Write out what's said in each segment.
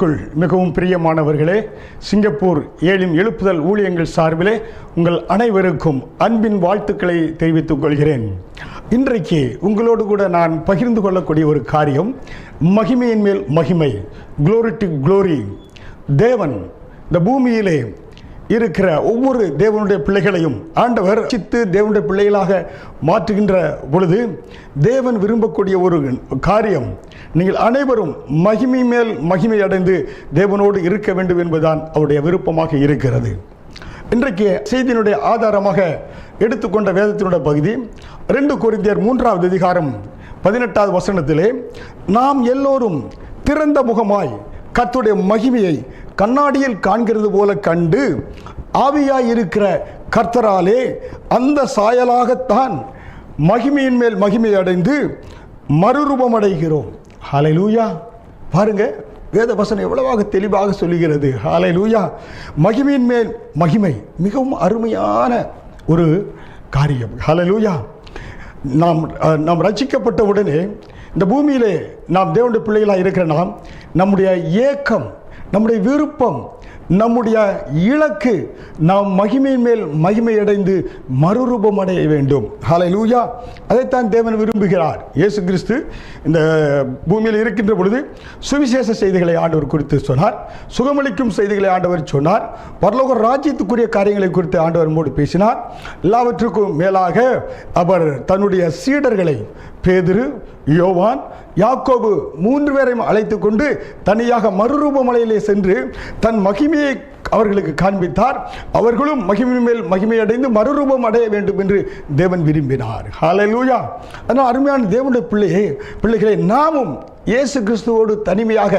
கிறிஸ்துவுக்குள் மிகவும் பிரியமானவர்களே, சிங்கப்பூர் ஏழின் எழுப்புதல் ஊழியங்கள் சார்பிலே உங்கள் அனைவருக்கும் அன்பின் வாழ்த்துக்களை தெரிவித்துக் கொள்கிறேன். இன்றைக்கு உங்களோடு கூட நான் பகிர்ந்து கொள்ளக்கூடிய ஒரு காரியம், மகிமையின் மேல் மகிமை, க்ளோரி டு க்ளோரி. தேவன் இந்த பூமியிலே இருக்கிற ஒவ்வொரு தேவனுடைய பிள்ளைகளையும் ஆண்டவர் ரட்சித்து தேவனுடைய பிள்ளைகளாக மாற்றுகின்ற பொழுது தேவன் விரும்பக்கூடிய ஒரு காரியம், நீங்கள் அனைவரும் மகிமை மேல் மகிமை அடைந்து தேவனோடு இருக்க வேண்டும் என்பதுதான் அவருடைய விருப்பமாக இருக்கிறது. இன்றைக்கு செய்தியினுடைய ஆதாரமாக எடுத்துக்கொண்ட வேதத்தினுடைய பகுதி 2 கொரிந்தியர் 3வது அதிகாரம் 18வது வசனத்திலே, நாம் எல்லோரும் திறந்த முகமாய் கர்த்தருடைய மகிமையை கண்ணாடியில் காண்கிறது போல கண்டு ஆவியாய் இருக்கிற கர்த்தராலே அந்த சாயலாகத்தான் மகிமையின் மேல் மகிமை அடைந்து மறுரூபம் அடைகிறோம். ஹல்லேலூயா. பாருங்க, வேத வசனம் எவ்வளவாக தெளிவாக சொல்லுகிறது. ஹல்லேலூயா. மகிமையின் மேல் மகிமை மிகவும் அருமையான ஒரு காரியம். ஹல்லேலூயா. நாம் ரட்சிக்கப்பட்ட உடனே இந்த பூமியிலே நாம் தேவனுடைய பிள்ளைகளாக இருக்கிற நம்முடைய ஏக்கம், நம்முடைய விருப்பம், நம்முடைய இலக்கு, நாம் மகிமையின் மேல் மகிமை அடைந்து மறுரூபம் அடைய வேண்டும். ஹல்லேலூயா. அதைத்தான் தேவன் விரும்புகிறார். இயேசு கிறிஸ்து இந்த பூமியில் இருக்கின்ற பொழுது சுவிசேஷ செய்திகளை ஆண்டவர் குறித்து சொன்னார், சுகமளிக்கும் செய்திகளை ஆண்டவர் சொன்னார், பரலோக ராஜ்யத்துக்குரிய காரியங்களை குறித்து ஆண்டவர் நம்மோடு பேசினார். எல்லாவற்றுக்கும் மேலாக அவர் தன்னுடைய சீடர்களை பேதுரு, யோவான், யாக்கோபு 3 பேரையும் அழைத்து கொண்டு தனியாக மறுரூப மலையிலே சென்று தன் மகிமையை அவர்களுக்கு காண்பித்தார். அவர்களும் மகிமை மேல் மகிமை அடைந்து மறுரூபம் அடைய வேண்டும் என்று தேவன் விரும்பினார். ஹல்லேலூயா. அதனால் அருமையான தேவனுடைய பிள்ளைகளை நாமும் இயேசு கிறிஸ்துவோடு தனிமையாக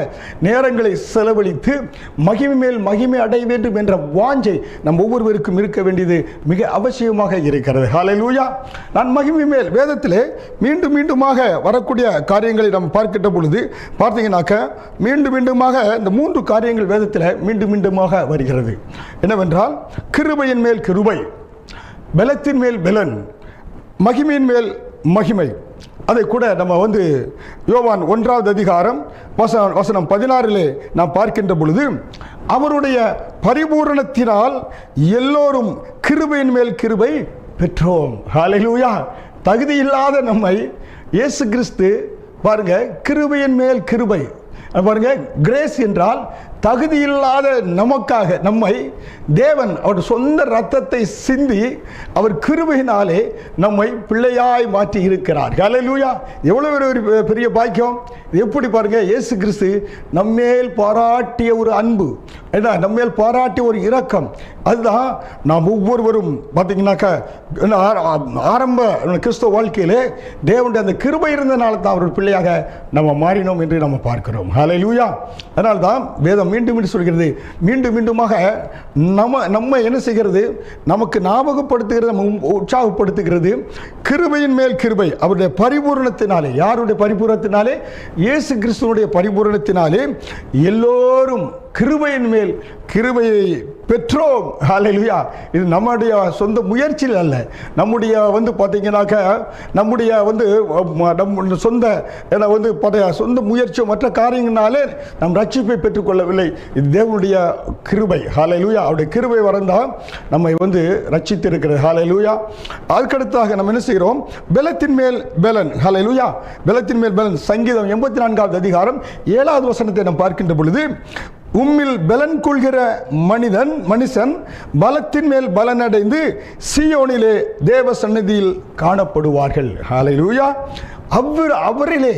நேரங்களை செலவழித்து மகிமை மேல் மகிமை அடைய வேண்டும் என்ற வாஞ்சை நம் ஒவ்வொருவருக்கும் இருக்க வேண்டியது மிக அவசியமாக இருக்கிறது. ஹல்லேலூயா. நான் மகிமை மேல் வேதத்திலே மீண்டும் மீண்டுமாக வரக்கூடிய காரியங்களை நாம் பார்க்கின்ற பொழுது பார்த்தீங்கன்னாக்க மீண்டுமாக இந்த 3 காரியங்கள் வேதத்தில் மீண்டுமாக வருகிறது. என்னவென்றால், கிருபையின் மேல் கிருபை, பலத்தின் மேல் பலன், மகிமையின் மேல் மகிமை. அதை கூட நம்ம யோவான் 1வது அதிகாரம் வசனம் 16 நாம் பார்க்கின்ற பொழுது, அவருடைய பரிபூரணத்தினால் எல்லோரும் கிருபையின் மேல் கிருபை பெற்றோம். ஹல்லேலூயா. தகுதி இல்லாத நம்மை இயேசு கிறிஸ்து பாருங்க, கிருபையின் மேல் கிருபை. பாருங்க, கிரேஸ் என்றால் தகுதி இல்லாத நமக்காக நம்மை தேவன் அவர் சொந்த இரத்தத்தை சிந்தி அவர் கிருபையினாலே நம்மை பிள்ளையாய் மாற்றி இருக்கிறார். ஹல்லேலூயா. எவ்வளவு ஒரு பெரிய பாக்கியம். எப்படி பாருங்க, இயேசு கிறிஸ்து நம்மேல் பாராட்டிய ஒரு அன்பு, நம்மேல் பாராட்டிய ஒரு இரக்கம், அதுதான் நாம் ஒவ்வொருவரும் பார்த்தீங்கன்னாக்கா ஆரம்ப கிறிஸ்துவ வாழ்க்கையிலே தேவனுடைய அந்த கிருபை இருந்தனால தான் அவர் பிள்ளையாக நம்ம மாறினோம் என்று நம்ம பார்க்கிறோம். ஹல்லேலூயா. அதனால தான் வேதம் மீண்டும் சொல்கிறது, மீண்டுமாக நம்ம என்ன செய்கிறது, நமக்கு ஞாபகப்படுத்துகிறது, நம்ம உற்சாகப்படுத்துகிறது. கிருபையின் மேல் கிருபை, அவருடைய பரிபூரணத்தினாலே. யாருடைய பரிபூரணத்தினாலே? இயேசு கிறிஸ்துவனுடைய பரிபூரணத்தினாலே எல்லோரும் கிருபையின் மேல் கிருபையை பெற்றோம். ஹல்லேலூயா. இது நம்முடைய சொந்த முயற்சியில் அல்ல, நம்முடைய பார்த்தீங்கன்னாக்க நம்முடைய சொந்த முயற்சியோ மற்ற காரியங்களாலே நம் ரட்சிப்பை பெற்றுக்கொள்ளவில்லை. இது தேவனுடைய கிருபை. ஹல்லேலூயா. அவருடைய கிருபை வரந்தான் நம்மை ரட்சித்திருக்கிறது. ஹல்லேலூயா. அதுக்கடுத்தாக நம்ம என்ன செய்கிறோம்? பலத்தின் மேல் பலன். ஹல்லேலூயா. பலத்தின் மேல் பலன். சங்கீதம் 84வது அதிகாரம் 7வது வசனத்தை நாம் பார்க்கின்ற பொழுது, உம்மில் பலன் கொள்கிற மனுஷன் பலத்தின் மேல் பலனடைந்து சீயோனிலே தேவ சந்நிதியில் காணப்படுவார்கள். ஹல்லேலூயா. அவரிலே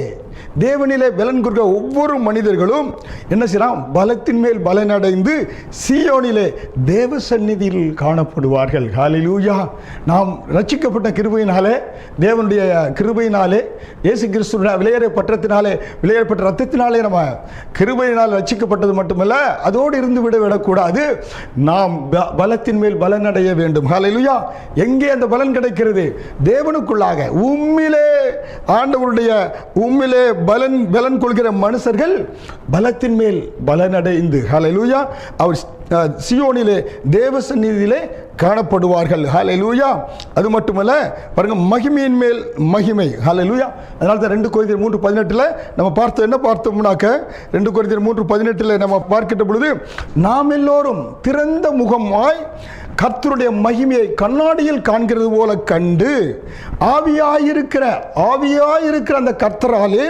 தேவனிலே பலன் கொள்கிற ஒவ்வொரு மனிதர்களும் என்ன செய்யலாம்? பலத்தின் மேல் பலனடைந்து சீயோனிலே தேவ சந்நிதியில் காணப்படுவார்கள். ஹல்லேலூயா. நாம் ரட்சிக்கப்பட்ட கிருபையினாலே, தேவனுடைய கிருபையினாலே, இயேசு கிறிஸ்துவின் விலையேறப்பட்டத்தினாலே, விலையேறப்பட்ட ரத்தத்தினாலே நம்ம கிருபையினால் ரட்சிக்கப்பட்டது மட்டுமல்ல, அதோடு இருந்து விடக்கூடாது. நாம் பலத்தின் மேல் பலனடைய வேண்டும். ஹல்லேலூயா. எங்கே அந்த பலன் கிடைக்கிறது? தேவனுக்குள்ளாக, உம்மிலே, ஆண்டவருடைய உம்மிலே பலன் கொள்கிற மனுஷர்கள் பலத்தின் மேல் பலனடைந்து ஹல்லேலூயா அவர் சியோனிலே தேவ சந்நிதியிலே காணப்படுவார்கள். ஹல்லேலூயா. அது மட்டுமல்ல பாருங்க, மகிமையின் மேல் மகிமை. ஹல்லேலூயா. அதனால தான் 2 கொரிந்தியர் 3:18 நம்ம என்ன பார்த்தோம்னாக்க 2 கொரிந்தியர் 3:18 நம்ம பார்க்கின்ற பொழுது, நாம் எல்லோரும் திறந்த முகமாய் கர்த்தருடைய மகிமையை கண்ணாடியில் காண்கிறது போல கண்டு ஆவியாயிருக்கிற அந்த கர்த்தராலே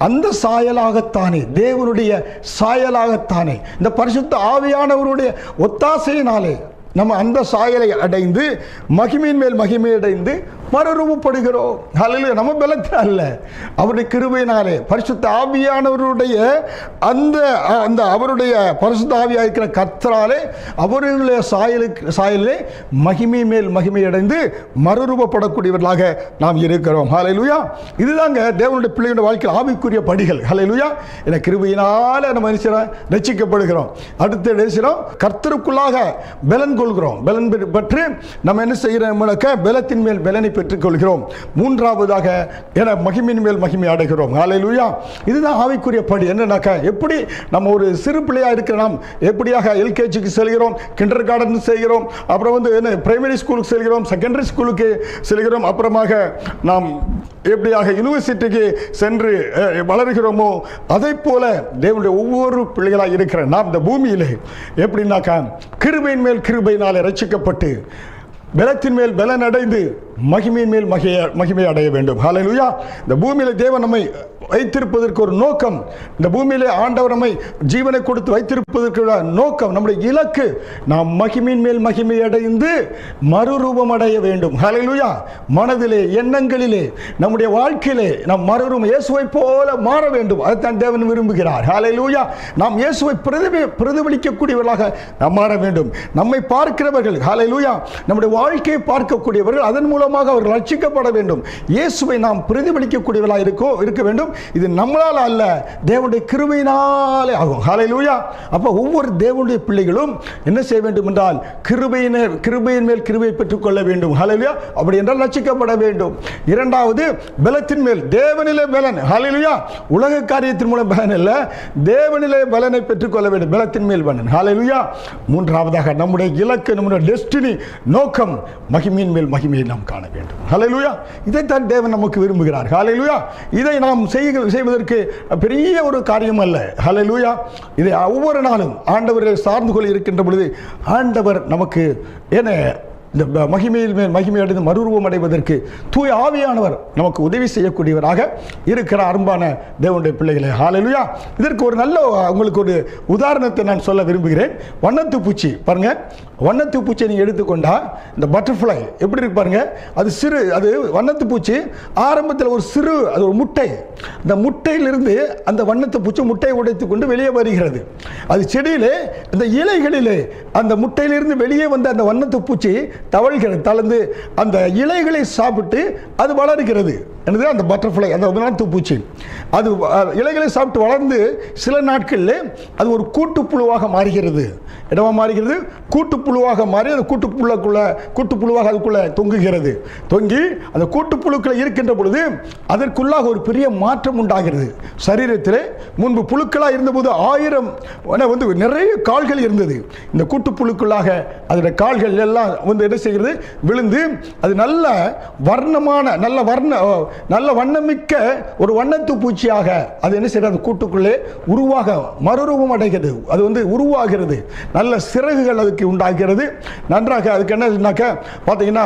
அந்த சாயலாகத்தானே, தேவனுடைய சாயலாகத்தானே, இந்த பரிசுத்த ஆவியானவருடைய ஒத்தாசையினாலே நம்ம அந்த சாயலை அடைந்து மகிமையின் மேல் மகிமை அடைந்து மறுரூபப்படுகிறோம். ஹல்லேலூயா. நம்ம பலத்தில் அல்ல, அவருடைய கிருபையினாலே பரிசுத்த ஆவியானவருடைய அந்த அவருடைய பரிசுத்த ஆவியாக இருக்கிற கர்த்தராலே அவருடைய சாயலிலே மகிமை மேல் மகிமை அடைந்து மறுரூபப்படக்கூடியவர்களாக நாம் இருக்கிறோம். ஹல்லேலூயா. இதுதாங்க தேவனுடைய பிள்ளைகளுடைய வாழ்க்கையில் ஆவிக்குரிய படிகள். ஹல்லேலூயா. என கிருபையினால நம்ம மனுஷனை ரட்சிக்கப்படுகிறோம். அடுத்த நேசிக்கிறோம், கர்த்தருக்குள்ளாக பலன் கொள்கிறோம். பலன் பெற்று நம்ம என்ன செய்கிறோம், பலத்தின் மேல் பலனை பெற்றுக்கொள்கிறோம். மூன்றாவதாக என மகிமையின் மேல் மகிமை அடைகிறோம். ஹல்லேலூயா. இதுதான் ஆவிக்குரிய படி. என்னன்னாக்கா, எப்படி நம்ம ஒரு சிறு பிள்ளையா இருக்கிற நாம் எப்படியாக எல்கேஜிக்கு செல்கிறோம், கிண்டர் கார்டன் செய்கிறோம், அப்புறம் என்ன பிரைமரி ஸ்கூலுக்கு செல்கிறோம், செகண்டரி ஸ்கூலுக்கு செல்கிறோம், அப்புறமாக நாம் எப்படியாக யூனிவர்சிட்டிக்கு சென்று வளர்கிறோமோ அதை போல தேவனுடைய ஒவ்வொரு பிள்ளைகளாக இருக்கிற நாம் இந்த பூமியிலே எப்படின்னாக்கா கிருபையின் மேல் கிருபையினாலே ரட்சிக்கப்பட்டு பலத்தின் மேல் பலன் அடைந்து மகிமையின் மேல் மகிமை அடைய வேண்டும். ஹல்லேலூயா. இந்த பூமியில தேவன் நம்மை வைத்திருப்பதற்கு ஒரு நோக்கம், இந்த பூமியிலே ஆண்டவர் நம்மை ஜீவனை கொடுத்து வைத்திருப்பதற்கு நோக்கம், நம்முடைய இலக்கு நாம் மகிமையின் மேல் மகிமை அடைந்து மறுரூபம் அடைய வேண்டும். ஹல்லேலூயா. மனதிலே எண்ணங்களிலே நம்முடைய வாழ்க்கையிலே நாம் மறுரூபம் இயேசுவை போல மாற வேண்டும். அதைத்தான் தேவன் விரும்புகிறார். ஹல்லேலூயா. நாம் இயேசுவை பிரதிபலிக்கக்கூடியவர்களாக நாம் மாற வேண்டும். நம்மை பார்க்கிறவர்கள் ஹல்லேலூயா நம்முடைய வாழ்க்கையை பார்க்கக்கூடியவர்கள் அதன் மூலமாக அவர்கள் ரட்சிக்கப்பட வேண்டும். இயேசுவை நாம் பிரதிபலிக்கக்கூடியவர்களாக இருக்க வேண்டும். இது நம்மளால் அல்ல, தேவனுடைய கிருபையினாலே ஆகும். ஹல்லேலூயா. அப்போ ஒவ்வொரு தேவனுடைய பிள்ளைகளும் என்ன செய்ய வேண்டும் என்றால் கிருபையின் மேல் கிருபையை பெற்றுக் கொள்ள வேண்டும். ஹல்லேலூயா. அப்படி என்றால் ரட்சிக்கப்பட வேண்டும். இரண்டாவது, பலத்தின் மேல் தேவனிலே பலன். ஹல்லேலூயா. உலக காரியத்தின் மூலம் பலன் அல்ல, தேவனிலே பலனை பெற்றுக் கொள்ள வேண்டும். பலத்தின் மேல் பலன். ஹல்லேலூயா. மூன்றாவதாக நம்முடைய இலக்கு, நம்முடைய டெஸ்டினி, நோக்கம் மகிமையின் மேல் மகிமையை நாம் காண வேண்டும். ஹல்லேலூயா. இதைத்தான் தேவன் நமக்கு விரும்புகிறார். ஹல்லேலூயா. இதை நாம் செய்வதற்கு பெரிய ஒரு காரியம் அல்ல. ஹல்லேலூயா. இதை ஒவ்வொரு நாளும் ஆண்டவரை சார்ந்து கொள்ள இருக்கின்ற பொழுது ஆண்டவர் நமக்கு என்ன இந்த மகிமையில் மேல் மகிமை அடைந்து மறுரூபம் அடைவதற்கு தூய ஆவியானவர் நமக்கு உதவி செய்யக்கூடியவராக இருக்கிற அன்பான தேவனுடைய பிள்ளைகளே. ஹல்லேலூயா. இதற்கு ஒரு நல்ல உங்களுக்கு ஒரு உதாரணத்தை நான் சொல்ல விரும்புகிறேன். வண்ணத்து பூச்சி பாருங்க, வண்ணத்து பூச்சியை நீங்கள் எடுத்துக்கொண்டா இந்த பட்டர்ஃப்ளை எப்படி இருக்கு பாருங்க. அது வண்ணத்து பூச்சி ஆரம்பத்தில் அது ஒரு முட்டை. அந்த முட்டையிலிருந்து அந்த வண்ணத்து பூச்சி முட்டையை உடைத்து கொண்டு வெளியே வருகிறது. அது செடியிலே அந்த இலைகளிலே அந்த முட்டையிலிருந்து வெளியே வந்த அந்த வண்ணத்து பூச்சி தளர்ந்து அந்த இலைகளை சாப்பிட்டு அது வளர்கிறது. அந்த பட்டர்ஃப்ளை, அந்த வண்ணத்து பூச்சி அது இலைகளை சாப்பிட்டு வளர்ந்து சில நாட்களில் அது ஒரு கூட்டுப்புழுவாக மாறுகிறது. இடமா மாறுகிறது, கூட்டுப்புழுவாக மாறி அந்த கூட்டுப்புழுவாக அதுக்குள்ள தொங்குகிறது. தொங்கி அந்த கூட்டுப்புழுக்களை இருக்கின்ற பொழுது அதற்குள்ளாக ஒரு பெரிய மாற்றம் உண்டாகிறது. சரீரத்தில் முன்பு புழுக்களாக இருந்தபோது 1000 நிறைய கால்கள் இருந்தது. இந்த கூட்டுப்புழுக்குள்ளாக அதோட கால்கள் எல்லாம் என்ன செய்கிறது, விழுந்து அது நல்ல வண்ணமிக்க ஒரு வண்ணத்து பூச்சியாக அது என்ன செய்யறது, அந்த கூட்டுக்குள்ளே மறுரூபம் அடைகிறது. அது உருவாகிறது. நல்ல சிறகுகள் அதுக்கு உண்டாகிறது. நன்றாக அதுக்கு என்னன்னாக்க பார்த்தீங்கன்னா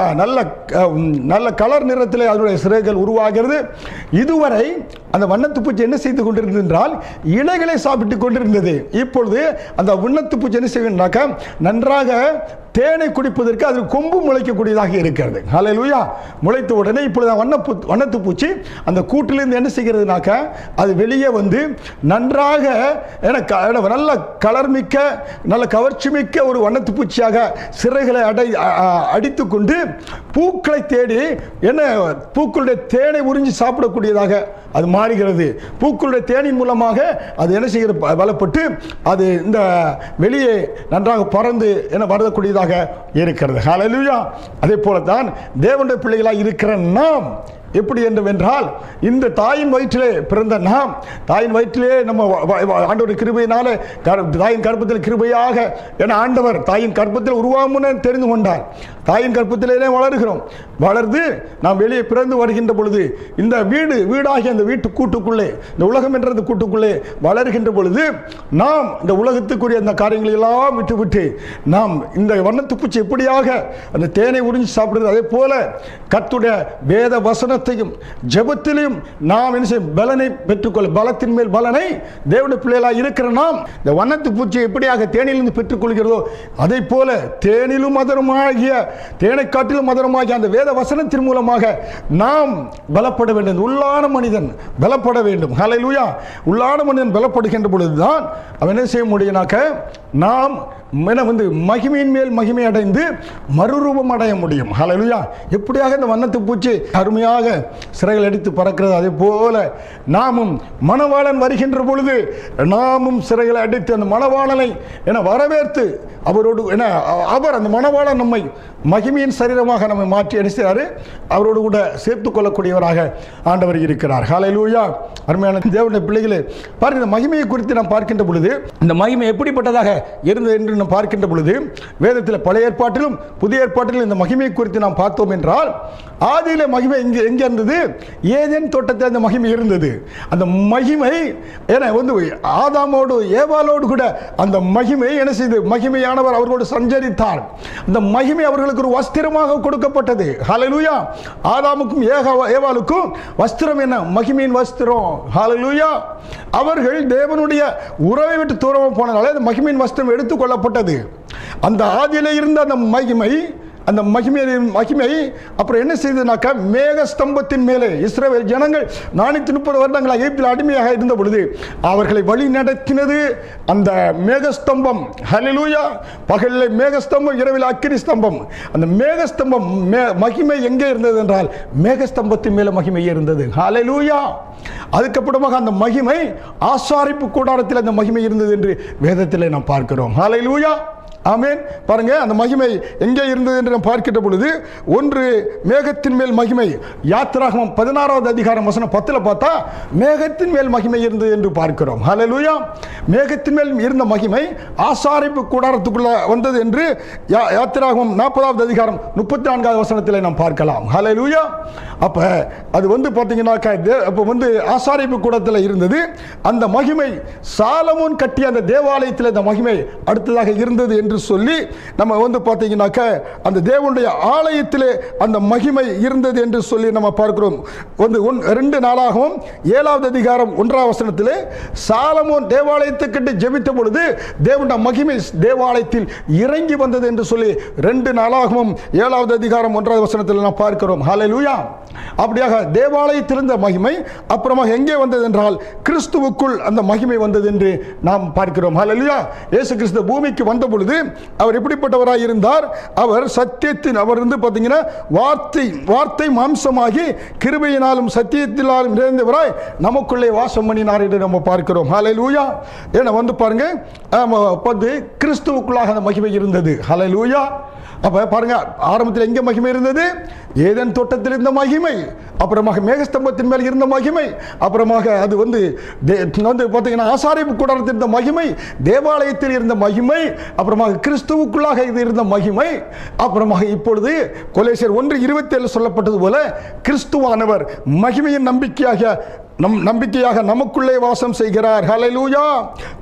நல்ல கலர் நிறத்தில் அதனுடைய சிறகுகள் உருவாகிறது. இதுவரை அந்த வண்ணத்து பூச்சி என்ன செய்து கொண்டிருந்தது என்றால் இலைகளை சாப்பிட்டு கொண்டிருந்தது. இப்பொழுது அந்த வண்ணத்து பூச்சி என்ன செய்யணும்னாக்க நன்றாக தேனை குடிப்பதற்கு அது கொம்பு முளைக்கக்கூடியதாக இருக்கிறது. ஹல்லேலூயா. முளைத்த உடனே இப்பொழுது வண்ணத்து பூச்சி அந்த கூட்டிலிருந்து என்ன செய்கிறதுனாக்க அது வெளியே வந்து நன்றாக நல்ல கலர்மிக்க நல்ல கவர்ச்சி மிக்க ஒரு வண்ணத்து பூச்சியாக சிறைகளை அடித்து கொண்டு பூக்களை தேடி பூக்களுடைய தேனை உறிஞ்சி சாப்பிடக்கூடியதாக அது மாறுகிறது. பூக்களுடைய தேனின் மூலமாக அது என்ன செய்கிறது, பலப்பட்டு அது இந்த வெளியே நன்றாக பறந்து வரக்கூடியதாக இருக்கிறது. ஹல்லேலூயா. அதே போல தான் தேவனுடைய பிள்ளைகளாக இருக்கிற நாம் எப்படி என்றால், இந்த தாயின் வயிற்றிலே பிறந்த நாம், தாயின் வயிற்றிலே நம்ம ஆண்டவர் கிருபையினாலே தாயின் கர்ப்பத்தில் கிருபையாக என ஆண்டவர் தாயின் கர்ப்பத்தில் உருவாமுன்னு தெரிந்து கொண்டார். தாயின் கர்ப்பத்திலே வளர்கிறோம். வளர்ந்து நாம் வெளியே பிறந்து வருகின்ற பொழுது இந்த வீடாகிய அந்த வீட்டு கூட்டுக்குள்ளே, இந்த உலகம் என்ற கூட்டுக்குள்ளே வளர்கின்ற பொழுது நாம் இந்த உலகத்துக்குரிய அந்த காரியங்களை எல்லாம் விட்டு நாம் இந்த வண்ணத்து பூச்சி எப்படியாக அந்த தேனை உறிஞ்சி சாப்பிடுறது, அதே போல கர்த்தருடைய வேத வசனத்தையும் ஜெபத்திலையும் நாம் என்ன செய்ய பலனை பெற்றுக்கொள்ள, பலத்தின் மேல் பலனை தேவனுடைய பிள்ளைகளாக இருக்கிற நாம் இந்த வண்ணத்து பூச்சியை எப்படியாக தேனிலிருந்து பெற்றுக்கொள்கிறதோ அதே போல தேனிலும் மதுரமாகிய, தேனை காட்டிலும் மதுரமாகிய அந்த வேத வசனத்தின் மூலமாக நாம் பலப்பட வேண்டும். உள்ளான மனிதன் பலப்பட வேண்டும். ஹல்லேலூயா. உள்ளான மனிதன் பலப்படுகின்ற பொழுதுதான் அவன் என்ன செய்ய முடியும்னாக்க, நாம் மகிமையின் மேல் மகிமை அடைந்து மறுரூபம் அடைய முடியும். ஹல்லேலூயா. எப்படியாக இந்த வண்ணத்து பூச்சி அருமையாக சிறைகள் அடித்து பறக்கிறது, அதே போல நாமும் மணவாளன் வருகின்ற பொழுது நாமும் சிறைகளை அடித்து அந்த மணவாளனை என வரவேற்று அவரோடு என அவர் அந்த மணவாளன் நம்மை மகிமையின் சரீரமாக நம்மை மாற்றி அடித்தாரு, அவரோடு கூட சேர்த்துக் கொள்ளக்கூடியவராக ஆண்டவர் இருக்கிறார். ஹல்லேலூயா. அருமையான தேவனுடைய பிள்ளைகளே, பாருங்க, இந்த மகிமையை குறித்து நாம் பார்க்கின்ற பொழுது இந்த மகிமை எப்படிப்பட்டதாக இருந்தது என்று நாம் பார்க்கின்ற பொழுது வேதத்தில் பழைய ஏற்பாட்டிலும் புதிய ஏற்பாட்டிலும் இந்த மகிமையை குறித்து நாம் பார்த்தோம் என்றால், ஆதியிலே மகிமை எங்கே இருந்தது? ஏதேன் தோட்டத்தில் அந்த மகிமை இருந்தது. அந்த மகிமை ஆதாமோடு ஏவாளோடு கூட அந்த மகிமை என்ன செய்து, மகிமையானவர் அவர்களோடு சஞ்சரித்தார். அந்த மகிமை அவர்களுக்கு ஒரு வஸ்திரமாக கொடுக்கப்பட்டது. ஹல்லேலூயா. ஆதாமுக்கும் ஏவாளுக்கும் வஸ்திரம் என்ன? மகிமையின் வஸ்திரம். ஹல்லேலூயா. அவர்கள் தேவனுடைய உறவை விட்டு தூரமாக போனதாலே அந்த மகிமையின் வஸ்திரம் எடுத்துக் கொள்ளப்பட்டது. அந்த ஆதியிலே இருந்த அந்த மகிமை அப்புறம் என்ன செய்ததுனாக்கா, மேக ஸ்தம்பத்தின் மேலே இஸ்ரவேல் ஜனங்கள் 430 வருடங்களாக எகிப்தில் அடிமையாக இருந்த பொழுது அவர்களை வழி நடத்தினது அந்த மேகஸ்தம்பம். ஹல்லேலூயா. பகலில் மேகஸ்தம்பம், இரவில் அக்கினி ஸ்தம்பம். அந்த மேகஸ்தம்பம் மகிமை எங்கே இருந்தது என்றால் மேகஸ்தம்பத்தின் மேலே மகிமை இருந்தது. ஹல்லேலூயா. அதுக்கப்புறமாக அந்த மகிமை ஆசாரிப்பு கூடாரத்தில் அந்த மகிமை இருந்தது என்று வேதத்தில் நாம் பார்க்கிறோம். ஹல்லேலூயா. ஆமென். பாருங்க, அந்த மகிமை எங்கே இருந்தது என்று நாம் பார்க்கின்ற பொழுது, ஒன்று மேகத்தின் மேல் மகிமை. யாத்திராகமம் 16வது அதிகாரம் வசனம் 10 பார்த்தா மேகத்தின் மேல் மகிமை இருந்தது என்று பார்க்கிறோம். ஹல்லேலூயா. மேகத்தின் மேல் இருந்த மகிமை ஆசாரிப்பு கூடாரத்துக்குள்ள வந்தது என்று யாத்திராகமம் 40வது அதிகாரம் 34வது வசனத்தில் நாம் பார்க்கலாம். ஹல்லேலூயா. அப்ப அது பார்த்தீங்கன்னாக்கா, அப்போ ஆசாரிப்பு கூடத்தில் இருந்தது அந்த மகிமை. சாலமோன் கட்டிய அந்த தேவாலயத்தில் அந்த மகிமை அடுத்ததாக இருந்தது என்று சொல்லி நம்ம பார்த்தீங்கன்னாக்க, அந்த தேவனுடைய ஆலயத்திலே அந்த மகிமை இருந்தது என்று சொல்லி நம்ம பார்க்கிறோம். 2 நாளாகவும் 7வது அதிகாரம் 1வது வசனத்திலே சாலமோன் தேவாலயத்துக்கிட்ட ஜெபித்த பொழுது தேவனுடைய மகிமை தேவாலயத்தில் இறங்கி வந்தது என்று சொல்லி 2 நாளாகவும் 7வது அதிகாரம் 1வது வசனத்தில் நாம் பார்க்கிறோம். ஹல்லேலூயா. அப்படியாக தேவாலயத்தில் இருந்த மகிமை அப்புறமாக எங்கே வந்தது என்றால் கிறிஸ்துவுக்குள் அந்த மகிமை வந்தது என்று நாம் பார்க்கிறோம். ஹல்லேலூயா. இயேசு கிறிஸ்து பூமிக்கு வந்த பொழுது அவர் எப்படிப்பட்டவராக இருந்தார்? அவர் சத்தியத்தின், அவர் பார்த்தீங்கன்னா வார்த்தை மாம்சமாகி கிருபையினாலும் சத்தியத்தினாலும் நிறைந்தவராய் நமக்குள்ளே வாசம் பண்ணினார் என்று நம்ம பார்க்கிறோம். ஹல்லேலூயா. ஏன்னா பாருங்க, கிறிஸ்துவுக்குள்ளாக அந்த மகிமை இருந்தது. ஹல்லேலூயா. அப்ப பாருங்க, ஆரம்பத்தில் எங்கே மகிமை இருந்தது? ஏதேன் தோட்டத்தில் இருந்த மகிமை, அப்புறமாக மேகஸ்தம்பத்தின் மேல் இருந்த மகிமை, அப்புறமாக அது பார்த்தீங்கன்னா ஆசாரிப்பு கூடாரத்தில் இருந்த மகிமை, தேவாலயத்தில் இருந்த மகிமை, அப்புறமாக கிறிஸ்துவுக்குள்ளாக இது இருந்த மகிமை, அப்புறமாக இப்பொழுது கொலோசியர் 1:27 சொல்லப்பட்டது போல கிறிஸ்துவானவர் மகிமையின் நம்பிக்கையாக நமக்குள்ளே வாசம் செய்கிறார். ஹல்லேலூயா.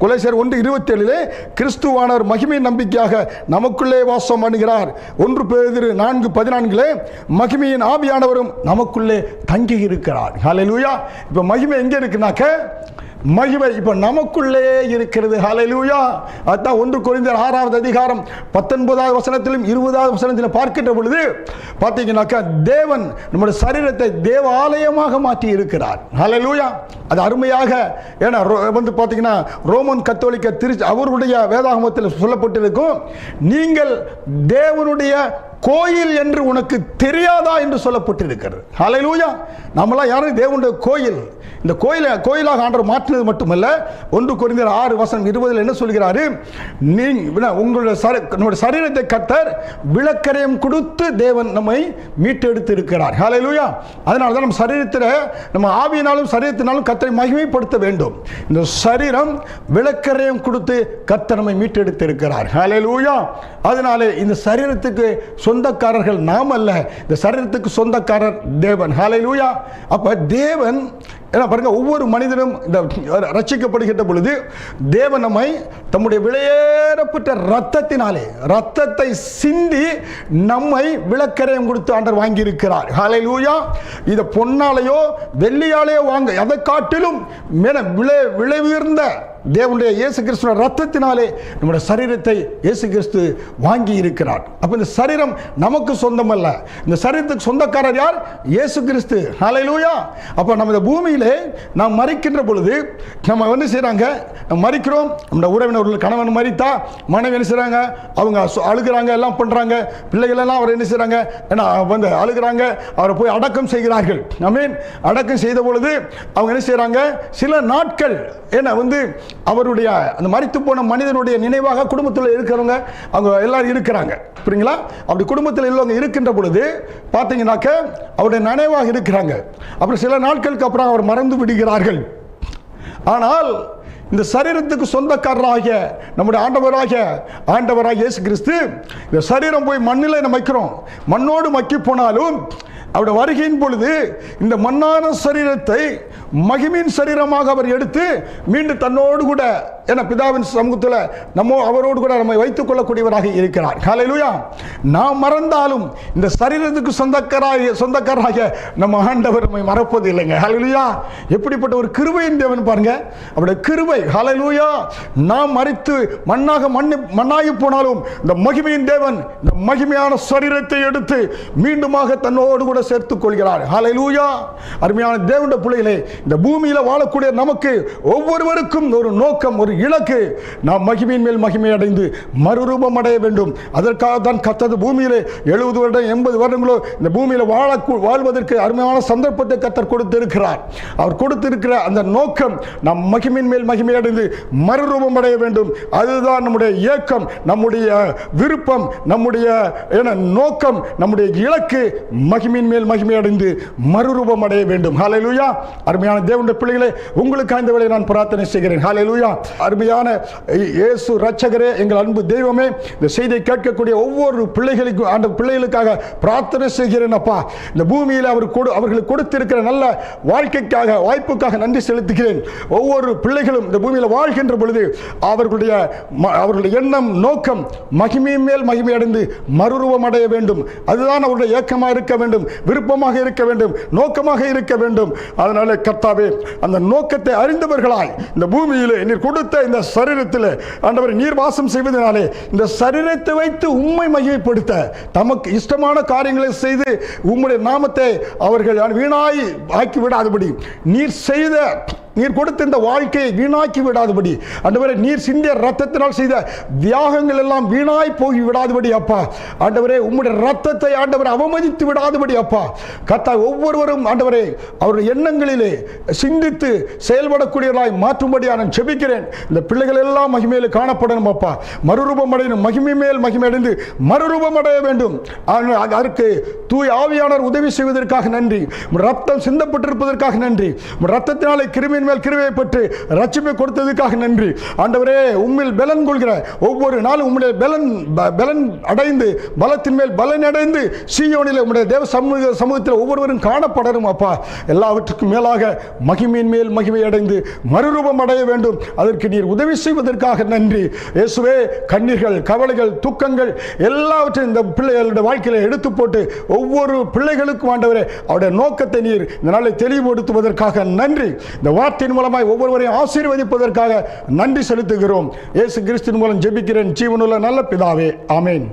கொலோசியர் 1:27 கிறிஸ்துவானவர் மகிமையின் நம்பிக்கையாக நமக்குள்ளே வாசம் பண்ணுகிறார். 1 பேதுரு 4:14 மகிமையின் ஆவியானவரும் நமக்குள்ளே தங்கி இருக்கிறார். ஹல்லேலூயா. இப்ப மகிமை எங்க இருக்குனாக்க, மகிமை இப்ப நமக்குள்ளே இருக்கிறது. ஹல்லேலூயா. அதான் 1 கொரிந்தியர் 6வது அதிகாரம் 19வது வசனத்திலும் 20வது வசனத்திலும் பார்க்கின்ற பொழுது பார்த்தீங்கன்னாக்கா, தேவன் நம்முடைய சரீரத்தை தேவாலயமாக மாற்றி இருக்கிறார். ஹல்லேலூயா. அது அருமையாக, ஏன்னா பார்த்தீங்கன்னா ரோமன் கத்தோலிக்க அவருடைய வேதாகமத்தில் சொல்லப்பட்டிருக்கும், நீங்கள் தேவனுடைய கோயில் என்று உனக்கு தெரியாதா என்று சொல்லப்பட்டிருக்கிறது. ஹல்லேலூயா. நம்மளாம் யாரும் தேவனுடைய கோயில். இந்த கோயிலாக ஆண்டவர் மாற்றினது மட்டுமல்ல, 1 கொரிந்தியர் 6:20 என்ன சொல்கிறாரு? நம்முடைய சரீரத்தை கர்த்தர் விளக்கரையும் கொடுத்து தேவன் நம்மை மீட்டெடுத்து இருக்கிறார். ஹல்லேலூயா. அதனால தான் நம்ம சரீரத்தில் நம்ம ஆவியினாலும் சரீரத்தினாலும் கர்த்தரை மகிமைப்படுத்த வேண்டும். இந்த சரீரம் விளக்கரையும் கொடுத்து கர்த்தர் நம்மை மீட்டெடுத்து இருக்கிறார். ஹல்லேலூயா. அதனாலே இந்த சரீரத்துக்கு சொந்தக்காரர்கள் நாம் அல்ல, இந்த சரீரத்துக்கு சொந்தக்காரர் தேவன். ஹல்லேலூயா. அப்ப தேவன் என்ன பாருங்க, ஒவ்வொரு மனிதனும் இந்த ரட்சிக்கப்படுகின்ற பொழுது தேவன் நம்மை தம்முடைய விலையேறப்பட்ட இரத்தத்தினாலே, இரத்தத்தை சிந்தி நம்மை விளக்கரையும் கொடுத்து ஆண்டவர் வாங்கி இருக்கிறார். ஹல்லேலூயா. இதை பொன்னாலேயோ வெள்ளியாலேயோ வாங்க, அதை காட்டிலும் விலை உயர்ந்த தேவனுடைய இயேசு கிறிஸ்துவின் இரத்தத்தினாலே நம்முடைய சரீரத்தை இயேசு கிறிஸ்து வாங்கி இருக்கிறார். அப்ப இந்த சரீரம் நமக்கு சொந்தம் அல்ல, இந்த சரீரத்துக்கு சொந்தக்காரர் யார்? இயேசு கிறிஸ்து. ஹல்லேலூயா. அப்ப நம்ம இந்த பூமியிலே நாம் மரிக்கின்ற பொழுது நம்ம என்ன செய்றாங்க? நம்ம மரிக்கிறோம். நம்முடைய உறவினர்கள் கணவன் மரித்தா மனைவி என்ன செய்றாங்க? அவங்க அழுகிறாங்க, எல்லாம் பண்றாங்க. பிள்ளைகள் எல்லாம் அவர் என்ன செய்றாங்க? வந்து அழுகிறாங்க. அவரை போய் அடக்கம் செய்கிறார்கள். ஆமென். அடக்கம் செய்த பொழுது அவங்க என்ன செய்றாங்க? சில நாட்கள் அவருடைய அந்த மரித்து போன மனிதனுடைய நினைவாக குடும்பத்தில் இருக்கிறவங்க அவங்க எல்லாரும் இருக்கிறாங்க. புரியுங்களா? அப்படி குடும்பத்தில் உள்ளவங்க இருக்கின்ற பொழுது பார்த்தீங்கன்னாக்க அவருடைய நினைவாக இருக்கிறாங்க. அப்புறம் சில நாட்களுக்கு அப்புறம் அவர் மறந்து விடுகிறார்கள். ஆனால் இந்த சரீரத்துக்கு சொந்தக்காரராகிய நம்முடைய ஆண்டவராகிய இயேசு கிறிஸ்து, இந்த சரீரம் போய் மண்ணில் நம்ம வைக்கிறோம். மண்ணோடு மக்கி போனாலும் அவருடைய வருகையின் பொழுது இந்த மண்ணான சரீரத்தை மகிமையின் சரீரமாக அவர் எடுத்து மீண்டும் தன்னோடு கூட பிதாவின் சமூகத்தில் அவரோடு கூட நம்மை வைத்துக் கொள்ளக்கூடியவராக இருக்கிறார். ஹல்லேலூயா. நாம் மறந்தாலும் இந்த சரீரத்துக்கு சொந்தக்காரராக நம்ம ஆண்டவர் நம்மை மறப்பது இல்லைங்க. ஹல்லேலூயா. எப்படிப்பட்ட ஒரு கிருபையின் தேவன் பாருங்க, அவருடைய கிருபை. ஹல்லேலூயா. நாம் மரித்து மண்ணாகி போனாலும் இந்த மகிமையின் தேவன் இந்த மகிமையான சரீரத்தை எடுத்து மீண்டுமாக தன்னோடு கூட சேர்த்துக் கொள்கிறார். ஹல்லேலூயா. அருமையான தேவனுடைய பிள்ளைகளே, இந்த பூமியில் வாழக்கூடிய நமக்கு ஒவ்வொருவருக்கும் ஒரு நோக்கம், ஒரு இலக்கு. நாம் மகிமையின் மேல் மகிமை அடைந்து மறுரூபம் அடைய வேண்டும். அதற்காக தான் கர்த்தர் பூமியிலே 70 வருடம் 80 வருடங்களோ இந்த பூமியில் வாழ்வதற்கு அருமையான சந்தர்ப்பத்தை கர்த்தர் கொடுத்திருக்கிறார். அவர் கொடுத்திருக்கிற அந்த நோக்கம் நாம் மகிமையின் மேல் மகிமை அடைந்து மறுரூபம் அடைய வேண்டும். அதுதான் நம்முடைய இயக்கம், நம்முடைய விருப்பம், நம்முடைய நோக்கம், நம்முடைய இலக்கு. மகிமையின் மேல் மகிமை அடைந்து மறுரூபம் அடைய வேண்டும். ஹல்லேலூயா. அருமையான தேவனுடைய பிள்ளைகளே, உங்களுக்கு இந்த வேளையை நான் பிரார்த்தனை செய்கிறேன். ஹல்லேலூயா. அருமையான இயேசு ரட்சகரே, எங்கள் அன்பு தெய்வமே, இந்த செய்தியை கேட்கக்கூடிய ஒவ்வொரு பிள்ளைகளுக்காக பிரார்த்தனை செய்கிறேன். அப்பா, இந்த பூமியில் அவர்களுக்கு கொடுத்திருக்கிற நல்ல வாழ்க்கைக்காக, வாய்ப்புக்காக நன்றி செலுத்துகிறேன். ஒவ்வொரு பிள்ளைகளும் இந்த பூமியில் வாழ்கின்ற பொழுது அவர்களுடைய எண்ணம், நோக்கம் மகிமையின் மேல் மகிமை அடைந்து மறுரூபம் அடைய வேண்டும். அதுதான் அவருடைய ஏக்கமாக இருக்க வேண்டும், விருப்பமாக இருக்க வேண்டும், நோக்கமாக இருக்க வேண்டும். அதனால கர்த்தாவே, அந்த நோக்கத்தை அறிந்தவர்களாய் இந்த பூமியிலே நீர் கொடுத்த இந்த சரீரத்தில் ஆண்டவரே நீர் வாசம் செய்வதனாலே இந்த சரீரத்தை வைத்து உம்மை மகிமைப்படுத்த, தமக்கு இஷ்டமான காரியங்களை செய்து உம்முடைய நாமத்தை அவர்கள் வீணாய் ஆக்கி விடாதபடி, நீர் கொடுத்த இந்த வாழ்க்கையை வீணாக்கி விடாதபடி, ஆண்டவரே நீர் சிந்திய ரத்தத்தினால் செய்த தியாகங்கள் எல்லாம் வீணாய் போகி விடாதபடி அப்பா, ஆண்டவரே உம்முடைய ரத்தத்தை ஆண்டவரை அவமதித்து விடாதபடி அப்பா, கர்த்தா ஒவ்வொருவரும் ஆண்டவரே அவருடைய எண்ணங்களிலே சிந்தித்து செயல்படக்கூடியவர்களாய் மாற்றும்படியாக நான் ஜெபிக்கிறேன். இந்த பிள்ளைகள் எல்லாம் மகிமையில் காணப்படணும் அப்பா, மறுரூபம் அடையணும், மகிமை மேல் மகிமை அடைந்து மறுரூபம் அடைய வேண்டும். அதற்கு தூய் ஆவியானவர் உதவி செய்வதற்காக நன்றி. ரத்தம் சிந்தப்பட்டிருப்பதற்காக நன்றி. ரத்தத்தினாலே கிருமியின் மேல் கிருபையை பெற்று ரட்சிப்பை கொடுத்ததற்காக நன்றி. ஆண்டவரே, உம்மில் பலன் கொள்கிற ஒவ்வொரு நாளும் உம்முடைய பலன் அடைந்து, பலத்தின் மேல் பலன் அடைந்து சீயோனிலே உம்முடைய தேவ சமூகத்தில் ஒவ்வொருவரும் காணப்படணும் அப்பா. எல்லாவற்றுக்கும் மேலாக மகிமையின் மேல் மகிமை அடைந்து மறுரூபம் அடைய வேண்டும். அதற்கு நீர் உதவி செய்வதற்காக நன்றி. இயேசுவே, கண்ணீர்கள், கவலைகள், துக்கங்கள் எல்லாவற்றையும் இந்த பிள்ளைகளுடைய வாழ்க்கையில எடுத்து போட்டு ஒவ்வொரு பிள்ளைகளுக்கும் ஆண்டவரே அவருடைய நோக்கத்தை நீர் இந்த நாளை தெளிவுபடுத்துவதற்காக நன்றி. இந்த வார்த்தையின் மூலமாய் ஒவ்வொருவரையும் ஆசீர்வதிப்பதற்காக நன்றி செலுத்துகிறோம். இயேசு கிறிஸ்துவின் மூலம் ஜெபிக்கிறேன் ஜீவனுள்ள நல்ல பிதாவே, ஆமென்.